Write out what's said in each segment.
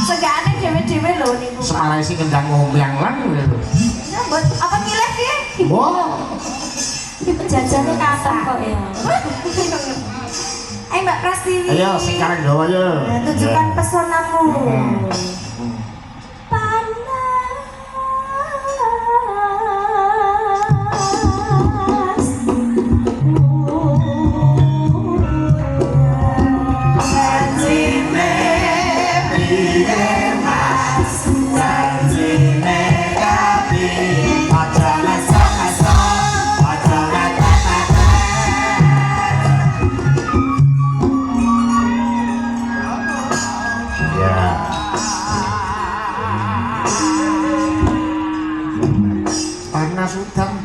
Segane dhewe-dhewe lho niku. Semarang sing kendang ngombyang lan lho. Ya mbot apa nyileh piye? Wah. Jajane kathah kok ya. Ayo Mbak Prastiwi. Ayo sing kareng dawa ya. Tunjukkan pesonamu.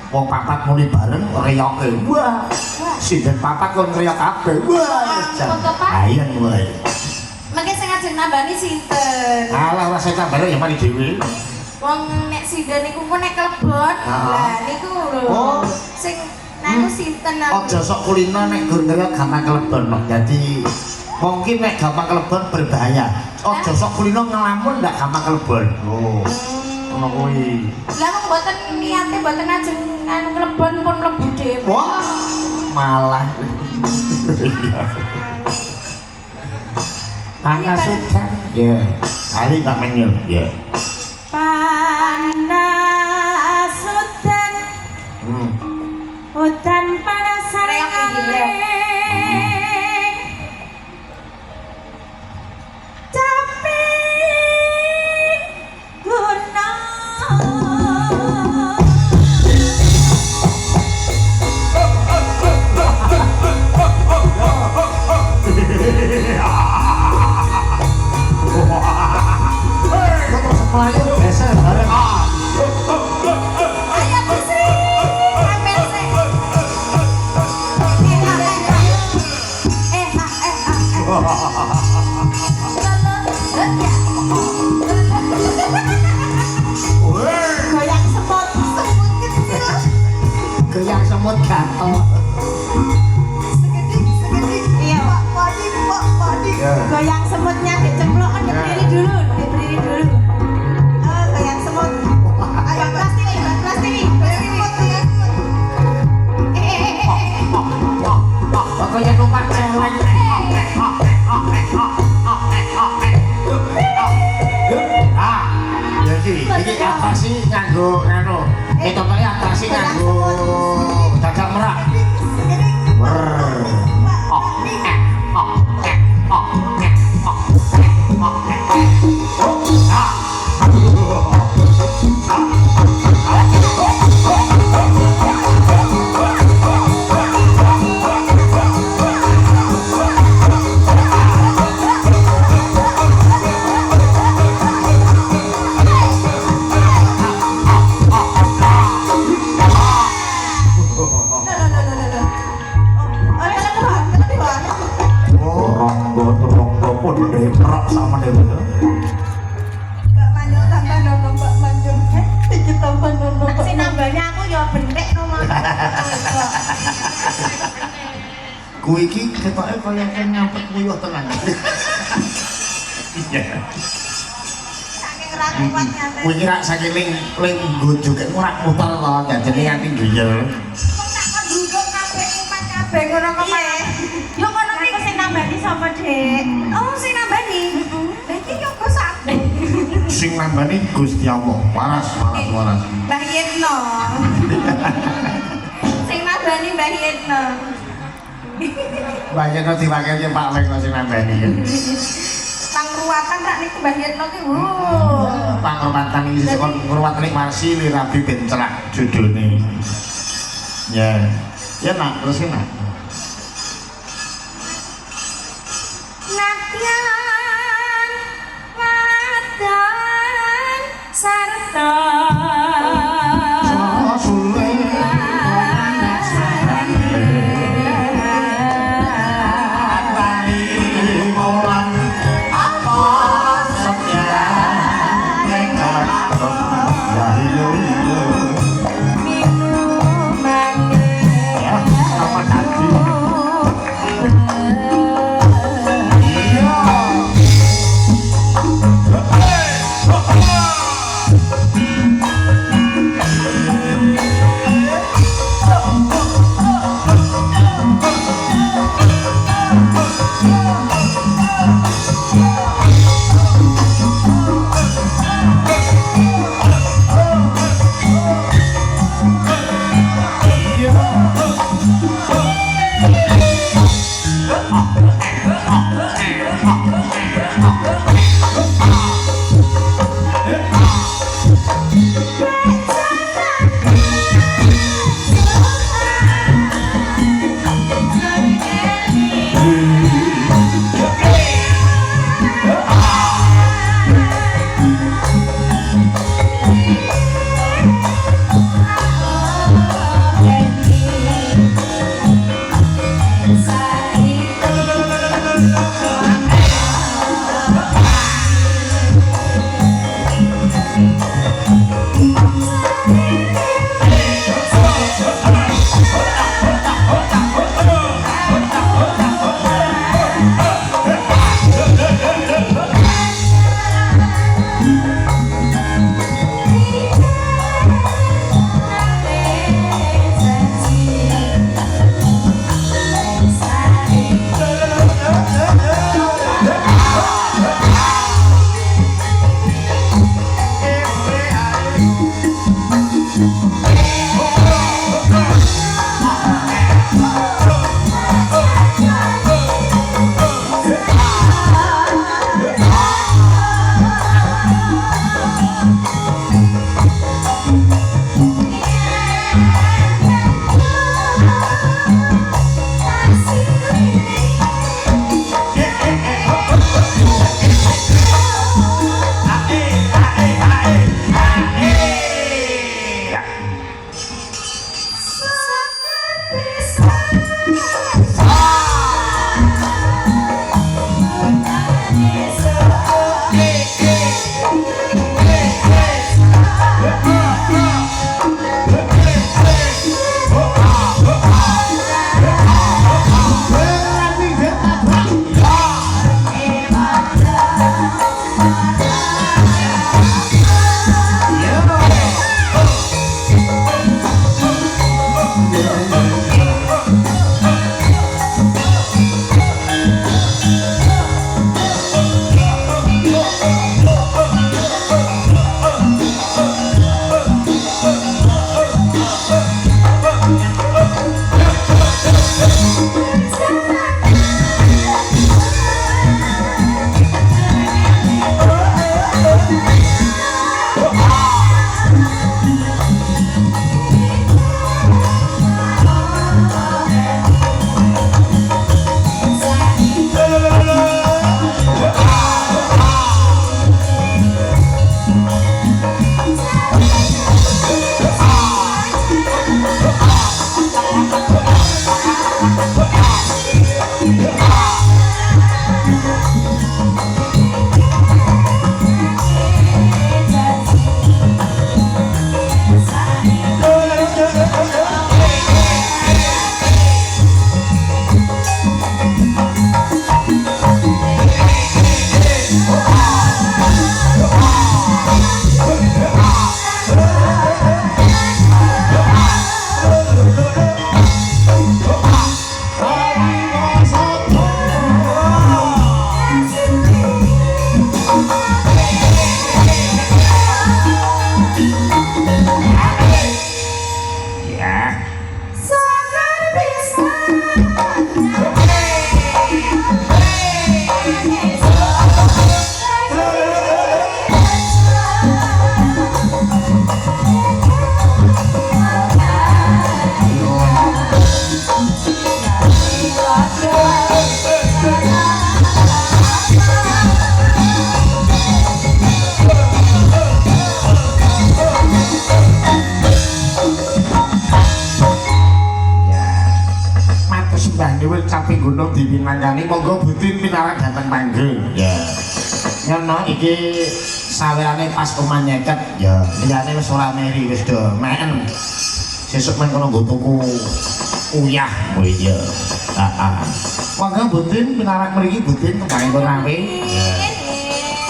Wong papat muni bareng reyoke. Wah. Sinten papat kon reyok kabeh. Wah. Ayen wae. Mengke sing ajeng nambani sinten? Alah ora sing nambani ya mari dhewe. Wong nek sinten niku nek klebon. Lah niku lho. Sing nang sinten? Aja sok kulino nek gur reyok gampang kelebon kok. Dadi mungkin nek gampang kelebon berbahaya. Aja sok kulino ngelamun ndak gampang kelebon. Oh. Ono kuwi. Lah kok mboten niate mboten ajeng anu klebon pun mlebu dhewe. Wah, malah. Panasukan. Ya. Kali tak menyel, ya. Panasukan. Hutan panas sore Melayu geser bareng. Ayo bersih. Ambil sih. Goyang semut kecil. Goyang semut gatel. Iya, Pak. Goyang semutnya dicemplokkan berdiri dulu, berdiri dulu. Goyang semut. Ayo plastik, goyang semut. Pokoknya numpak celeng. Jadi ini atraksi nganggo anu. Contohnya atraksi nganggo dagang merak. Deprok sama dewe. Mbak Manjung tambah nono Mbak Manjung. Dikit tambah nono. Si nambahnya aku ya bentek nomor. Kuwi iki ketoke kaya nyambet kuyuh tenan. Iya. Saking ra kuat nyampe. Kuwi rak saking ling gojoke ora muter to, jajene nganti nduyel. Kok tak kenduduk kabeh umpat kabeh ngono kok Pak. Yo kono iki sing nambani sapa, Dik? Oh, sing nambani. Berarti yo Gus aku. Sing nambani Gusti Allah. Waras. Mbah Yetno. Sing nambani Mbah Yetno. Banyak kok diwakilke Pak Lek sing nambani. Pangruwatan rak niku Mbah Yetno ki. Pangruwatan iki sekon ngruwat ning Marsi Rabi ben celak judulne. Ya. Ya nak, terus nak. Nadyan wadan sarta Apa tadi? samping gunung dipinangkani monggo Budin pinarak dateng manggung ya ngono iki sawerane pas omah nyeket ya liyane wis ora meri wis do men sesuk men kono nggo tuku uyah oh iya heeh monggo Budin pinarak mriki Budin kembang rawe ya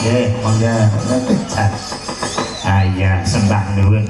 nggih monggo jan ah iya sembah nuwun